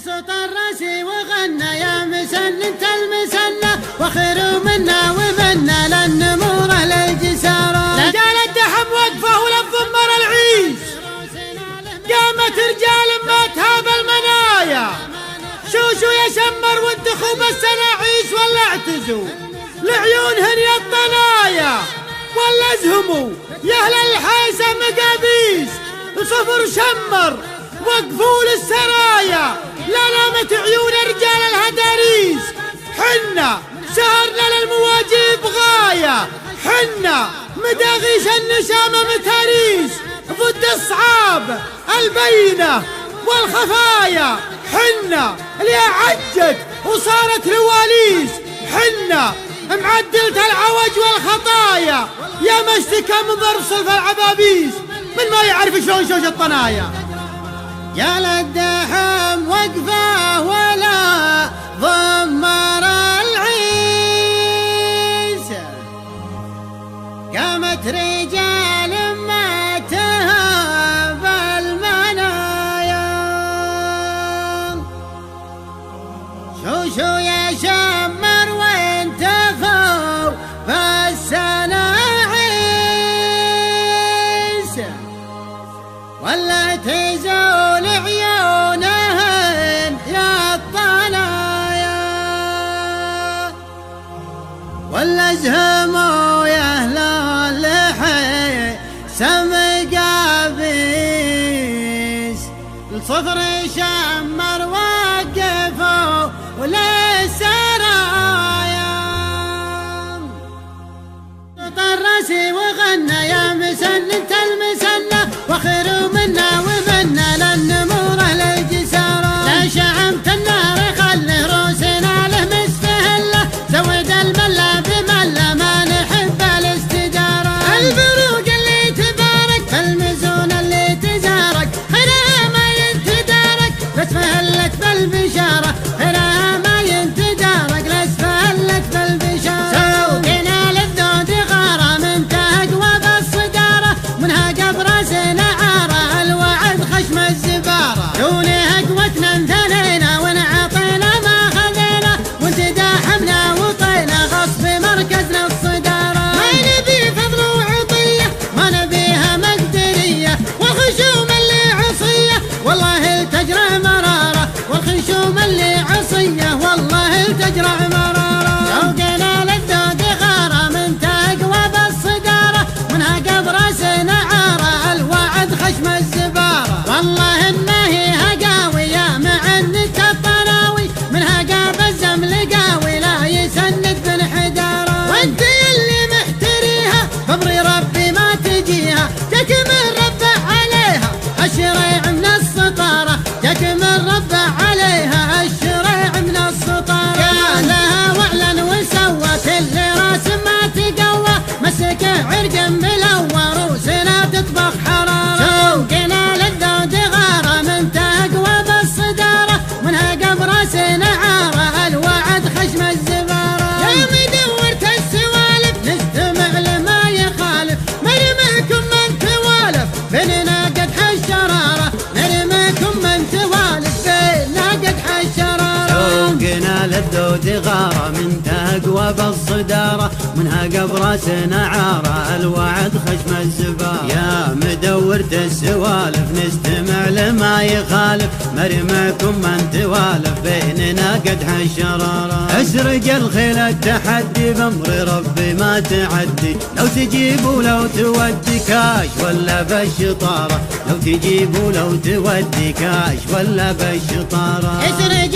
صوت الراسي وغنى يا مسن انت المسنة وخير منا ومنا للنمورة للجسارة. رجال الدحم وقفه وللضمر العيش، قامت رجال ما تهاب المنايا. شوشو يشمر وانتخوا بس انا عيش ولا اعتزوا لعيونهن يا الطنايا، ولا ازهموا يا اهل الحيسة مقابيس صفر شمر وقفوا للسرايا. لا نامت عيون رجال الهداريس، حنا سهرنا للمواجب غاية، حنا مداغيش النشامة متاريس ضد الصعاب البينة والخفايا، حنا اللي عجت وصارت لواليس، حنا معدلة العوج والخطايا. يا ما اشتكى من ضرب صلف العبابيس من ما يعرف شلون شوش الطنايا. يا للدحم وقفه ولا ضمر العيس، قامت رجال ما تهاب المنايا. شوشو يشمر وانتخوا فالسناعيس، ولا تزول عيونهن يا الطنايا، ولا ازهموا يا اهل اللحي سمقابيس الصفر شمر وقفوا وللسرايا. صوت الراسي وغنى يا مسن انت المسنة وخير منا ومنا للنمورة للجسارة. لا شعمت النار خلي روسنا له مسفهله، زود الملا بملا ما نحب الاستدارة. البروق اللي تبارك فالمزون اللي تزارك خيرها ما ينتدارك لاسفهلت بالبشارة، خيرها ما ينتدارك لاسفهلت بالبشارة. سوقنا للذود غارة من تقوى بالصدارة، منها قبر سنعارة الوعد خشم الزبارة. دونها قوتنا انثنينا ونعطينا ما خذينا وانتداحمنا وطينا غصب مركزنا الصدارة. ما نبي فضل وعطية ما نبيها مقدرية، والخشوم اللي عصية والله تجرى مرارة، والخشوم اللي عصية والله تجرى مرارة. شوقنا للذود غارة من تقوى بالصدارة، منها قبر سنعارة الوعد خشم الزبارة. والله انه هقاوية مع النت الطناوي، منها قاب الزمل قاوي لا يسند بالحدارة. وانت اللي محتريها بامر ربي ما تجيها، جاك من ربع عليها الشريع من السطارة، جاك من ربع عليها الشريع من السطارة. قالها واعلن وسوت اللي راس ما تقوى، مسكه عرق ملوى روسنا تطبخ حرارة. شوقنا للذود غارة من تقوى بالصدارة، منها قبر سنعارة الوعد خشم الزبارة. يا مدورة السوالف نستمع لما يخالف، مرميكم من توالف بيننا قدح الشرارة، مرميكم من توالف بيننا قدح الشرارة. شوقنا للذود غارة من تقوى بالصدارة، منها قبر سنعارة الوعد خشم الزبارة. يا مدورة السوالف نستمع لما يخالف، مرميكم من توالف بيننا قدح الشرارة. اسرج الخيل التحدي بامر ربي ما تعدي، لو تجيب ولو تودي كاش ولا بالشطارة، لو تجيب ولو تودي كاش ولا بالشطارة. اسرج